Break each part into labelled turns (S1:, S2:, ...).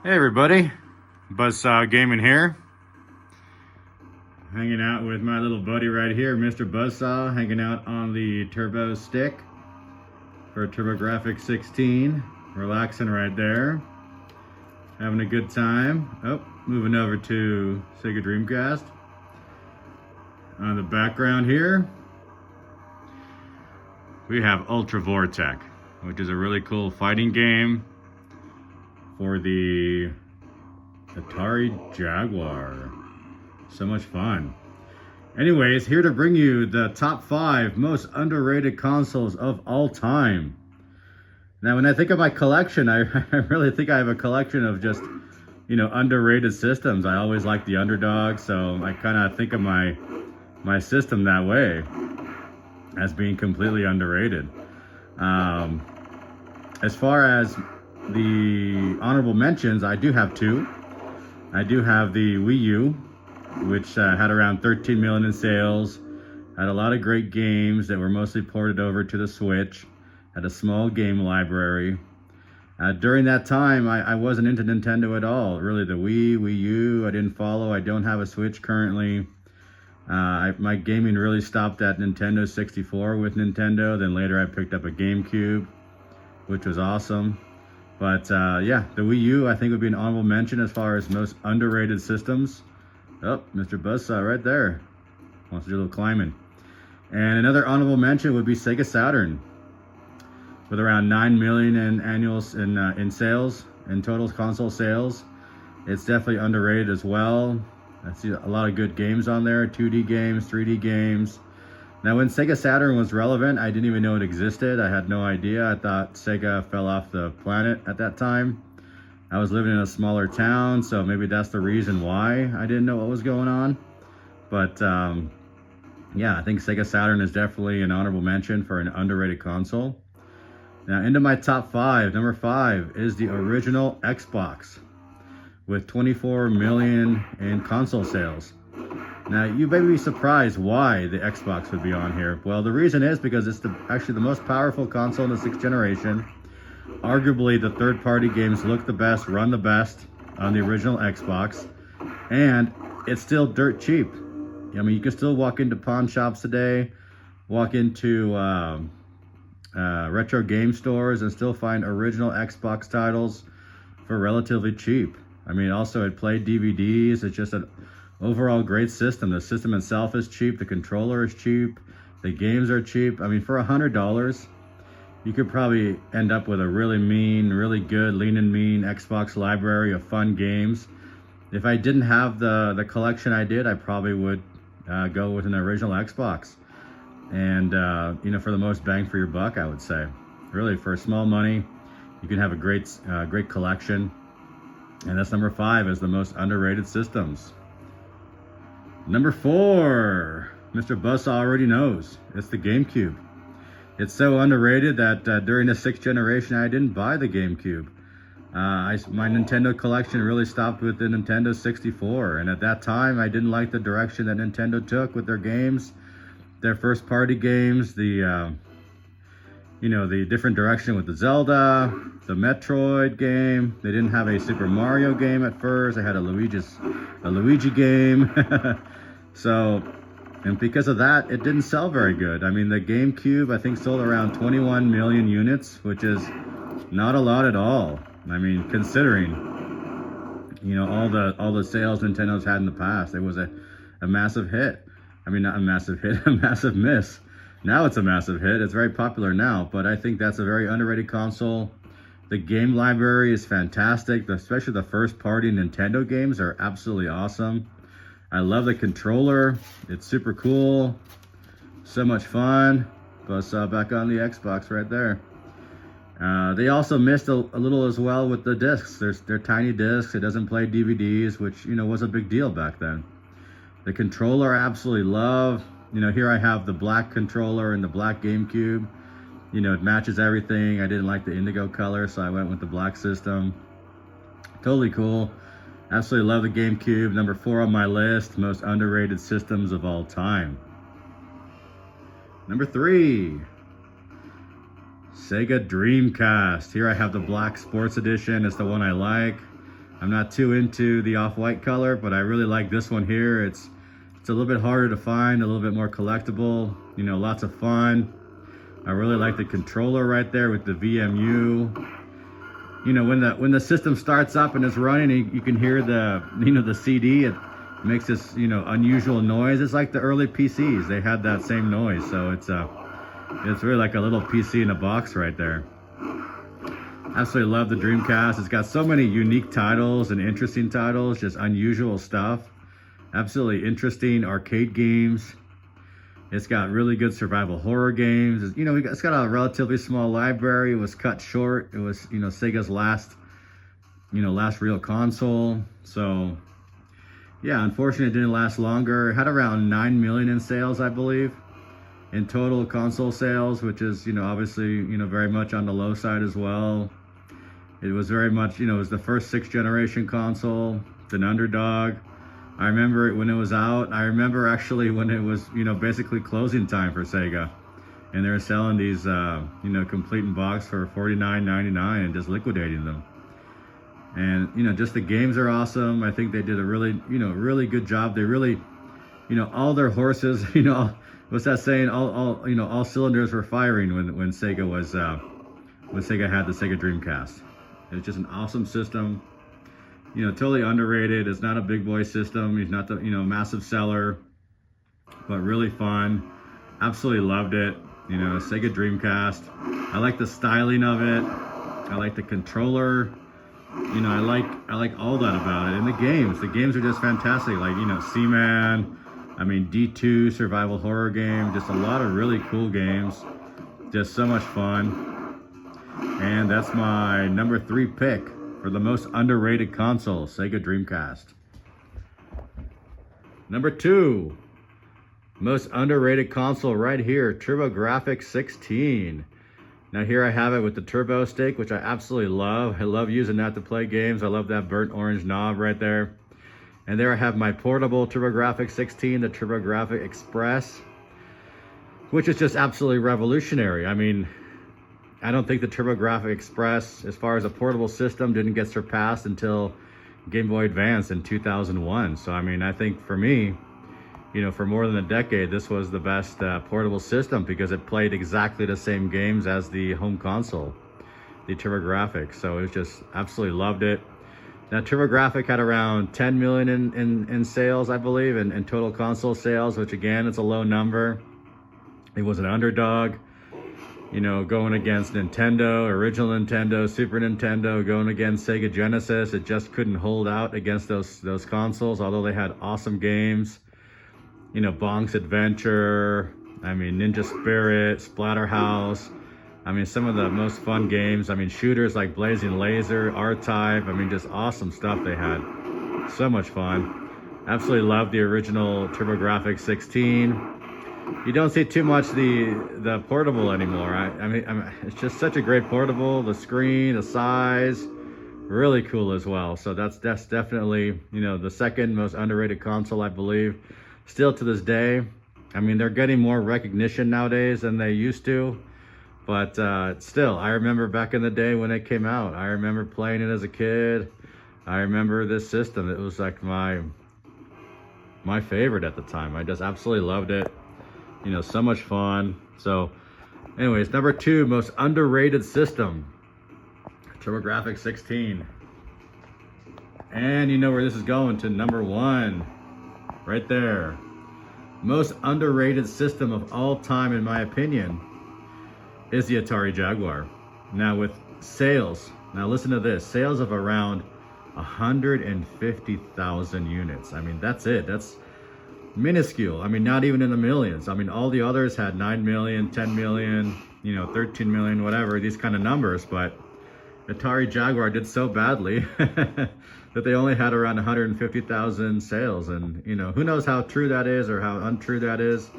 S1: Hey everybody, Buzzsaw Gaming here. Hanging out with my little buddy right here, Mr. Buzzsaw, hanging out on the turbo stick for TurboGrafx 16. Relaxing right there. Having a good time. Oh, moving over to Sega Dreamcast. On the background here, we have Ultra Vortec, which is a really cool fighting game for the Atari Jaguar. So much fun. Anyways, here to bring you the top 5 most underrated consoles of all time. Now, when I think of my collection, I really think I have a collection of just, underrated systems. I always like the underdog, so I kind of think of my system that way, as being completely underrated. As far as the honorable mentions, I do have 2. I do have the Wii U, which had around 13 million in sales, had a lot of great games that were mostly ported over to the Switch, had a small game library. During that time, I wasn't into Nintendo at all. Really, the Wii U, I didn't follow. I don't have a Switch currently. My gaming really stopped at Nintendo 64 with Nintendo. Then later I picked up a GameCube, which was awesome. But yeah, the Wii U I think would be an honorable mention as far as most underrated systems. Oh, Mr. Buzzsaw right there. Wants to do a little climbing. And another honorable mention would be Sega Saturn, with around 9 million in annuals in sales, in total console sales. It's definitely underrated as well. I see a lot of good games on there, 2D games, 3D games. Now, when Sega Saturn was relevant, I didn't even know it existed. I had no idea. I thought Sega fell off the planet at that time. I was living in a smaller town, so maybe that's the reason why I didn't know what was going on. But yeah, I think Sega Saturn is definitely an honorable mention for an underrated console. Now, into my top 5. Number 5 is the original Xbox, with 24 million in console sales. Now, you may be surprised why the Xbox would be on here. Well, the reason is because it's actually the most powerful console in the 6th generation. Arguably, the third-party games look the best, run the best on the original Xbox, and it's still dirt cheap. I mean, you can still walk into pawn shops today, walk into retro game stores, and still find original Xbox titles for relatively cheap. I mean, also it played DVDs. It's just an overall great system. The system itself is cheap. The controller is cheap. The games are cheap. I mean, for $100, you could probably end up with a really mean, really good, lean and mean Xbox library of fun games. If I didn't have the collection I did, I probably would go with an original Xbox. And, for the most bang for your buck, I would say. Really, for small money, you can have a great collection. And that's number 5 is the most underrated systems. Number 4, Mr. Buzzsaw already knows. It's the GameCube. It's so underrated that during the 6th generation, I didn't buy the GameCube. My Nintendo collection really stopped with the Nintendo 64. And at that time, I didn't like the direction that Nintendo took with their games, their first-party games, the different direction with the Zelda, the Metroid game. They didn't have a Super Mario game at first. They had a Luigi game. So, and because of that, it didn't sell very good. I mean, the GameCube, I think, sold around 21 million units, which is not a lot at all. I mean, considering, all the sales Nintendo's had in the past, it was a massive hit. I mean, not a massive hit, a massive miss. Now it's a massive hit. It's very popular now, but I think that's a very underrated console. The game library is fantastic, especially the first-party Nintendo games are absolutely awesome. I love the controller. It's super cool. So much fun. Buzzsaw back on the Xbox right there. They also missed a little as well with the discs. They're tiny discs. It doesn't play DVDs, which, was a big deal back then. The controller I absolutely love. Here I have the black controller and the black GameCube. It matches everything. I didn't like the indigo color, so I went with the black system. Totally cool. Absolutely love the GameCube. Number 4 on my list, most underrated systems of all time. Number 3, Sega Dreamcast. Here I have the Black Sports Edition. It's the one I like. I'm not too into the off-white color, but I really like this one here. It's a little bit harder to find, a little bit more collectible, you know, lots of fun. I really like the controller right there with the VMU. You know, when the system starts up and it's running, you can hear the, you know, the CD. It makes this, you know, unusual noise. It's like the early PCs. They had that same noise. So it's really like a little PC in a box right there. Absolutely love the Dreamcast. It's got so many unique titles and interesting titles, just unusual stuff. Absolutely interesting arcade games. It's got really good survival horror games. You know, it's got a relatively small library. It was cut short. It was, you know, Sega's last real console. So yeah, unfortunately it didn't last longer. It had around 9 million in sales, I believe, in total console sales, which is, you know, obviously, you know, very much on the low side as well. It was very much, you know, it was the first 6th generation console. It's an underdog. I remember it when it was out. I remember actually when it was, you know, basically closing time for Sega, and they were selling these, you know, complete in box for $49.99 and just liquidating them. And, you know, just the games are awesome. I think they did a really, you know, really good job. They really, you know, all their horses, you know, what's that saying? All you know, all cylinders were firing when Sega was, when Sega had the Sega Dreamcast. It's just an awesome system. You know, totally underrated. It's not a big boy system. It's not the, you know, massive seller, but really fun. Absolutely loved it. You know, Sega Dreamcast. I like the styling of it. I like the controller. You know, I like all that about it. And the games are just fantastic. Like, you know, Seaman, I mean, D2 survival horror game. Just a lot of really cool games. Just so much fun. And that's my number 3 pick for the most underrated console, Sega Dreamcast. Number 2, most underrated console right here, TurboGrafx 16. Now here I have it with the turbo stick, which I absolutely love. I love using that to play games. I love that burnt orange knob right there. And there I have my portable TurboGrafx 16, the TurboGrafx Express, which is just absolutely revolutionary. I mean, I don't think the TurboGrafx Express, as far as a portable system, didn't get surpassed until Game Boy Advance in 2001. So, I mean, I think for me, you know, for more than a decade, this was the best portable system because it played exactly the same games as the home console, the TurboGrafx. So it was just absolutely loved it. Now, TurboGrafx had around 10 million in sales, I believe, in total console sales, which again, it's a low number. It was an underdog. You know, going against Nintendo, original Nintendo, Super Nintendo, going against Sega Genesis. It just couldn't hold out against those consoles, although they had awesome games. You know, Bonk's Adventure, I mean, Ninja Spirit, Splatterhouse. I mean, some of the most fun games. I mean, shooters like Blazing Laser, R-Type. I mean, just awesome stuff they had. So much fun. Absolutely love the original TurboGrafx 16. You don't see too much the portable anymore. I mean, it's just such a great portable. The screen, the size, really cool as well. So that's definitely, you know, the second most underrated console, I believe, still to this day. I mean, they're getting more recognition nowadays than they used to, but still, I remember back in the day when it came out. I remember playing it as a kid. I remember this system. It was like my favorite at the time. I just absolutely loved it. You know, so much fun. So anyways, number 2 most underrated system, TurboGrafx 16. And you know where this is going, to number 1 right there. Most underrated system of all time, in my opinion, is the Atari Jaguar. Now with sales, now listen to this, sales of around 150,000 units. I mean, that's it. That's minuscule. I mean, not even in the millions. I mean, all the others had 9 million, 10 million, you know, 13 million, whatever, these kind of numbers. But Atari Jaguar did so badly that they only had around 150,000 sales. And, you know, who knows how true that is or how untrue that is.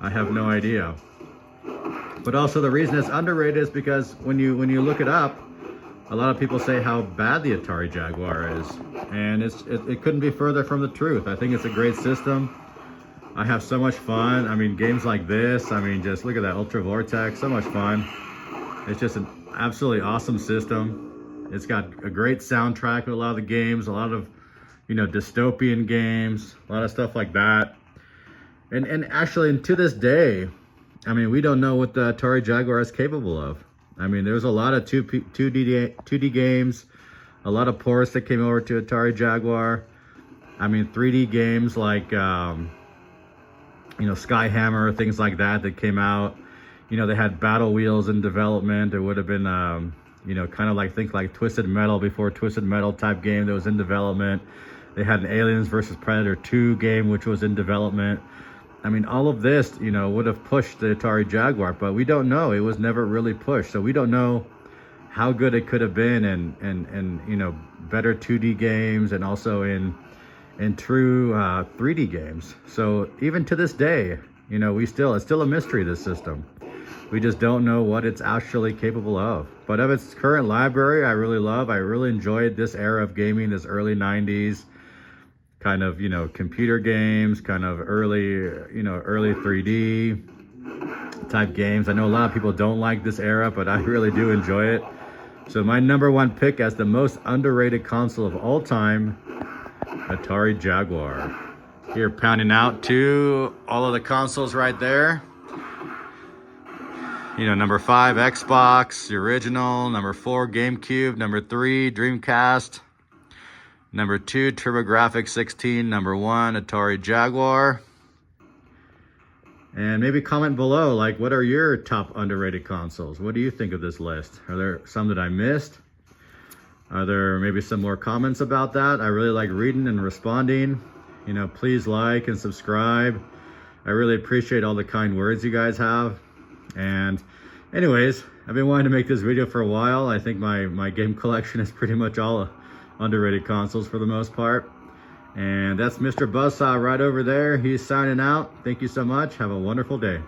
S1: I have no idea. But also the reason it's underrated is because when you look it up, a lot of people say how bad the Atari Jaguar is. And it couldn't be further from the truth. I think it's a great system. I have so much fun. I mean, games like this, I mean, just look at that Ultra Vortex, so much fun. It's just an absolutely awesome system. It's got a great soundtrack with a lot of the games, a lot of, you know, dystopian games, a lot of stuff like that. And actually, and to this day, I mean, we don't know what the Atari Jaguar is capable of. I mean, there's a lot of 2D games, a lot of ports that came over to Atari Jaguar. I mean, 3D games like, you know, Skyhammer, things like that came out. You know, they had Battle Wheels in development. There would have been, you know, kind of like, think like Twisted Metal before Twisted Metal type game that was in development. They had an Aliens vs. Predator 2 game, which was in development. I mean, all of this, you know, would have pushed the Atari Jaguar, but we don't know. It was never really pushed. So we don't know how good it could have been and you know, better 2D games and also in true 3D games. So even to this day, you know, it's still a mystery, this system. We just don't know what it's actually capable of. But of its current library, I really enjoyed this era of gaming, this early 90s. Kind of, you know, computer games, kind of early, you know, early 3D type games. I know a lot of people don't like this era, but I really do enjoy it. So my #1 pick as the most underrated console of all time, Atari Jaguar. Here, pounding out to all of the consoles right there. You know, #5 Xbox, the original. #4 GameCube. #3 Dreamcast. #2, TurboGrafx 16. #1, Atari Jaguar. And maybe comment below, like, what are your top underrated consoles? What do you think of this list? Are there some that I missed? Are there maybe some more comments about that? I really like reading and responding. You know, please like and subscribe. I really appreciate all the kind words you guys have. And anyways, I've been wanting to make this video for a while. I think my game collection is pretty much all underrated consoles for the most part. And that's Mr. Buzzsaw right over there. He's signing out. Thank you so much. Have a wonderful day.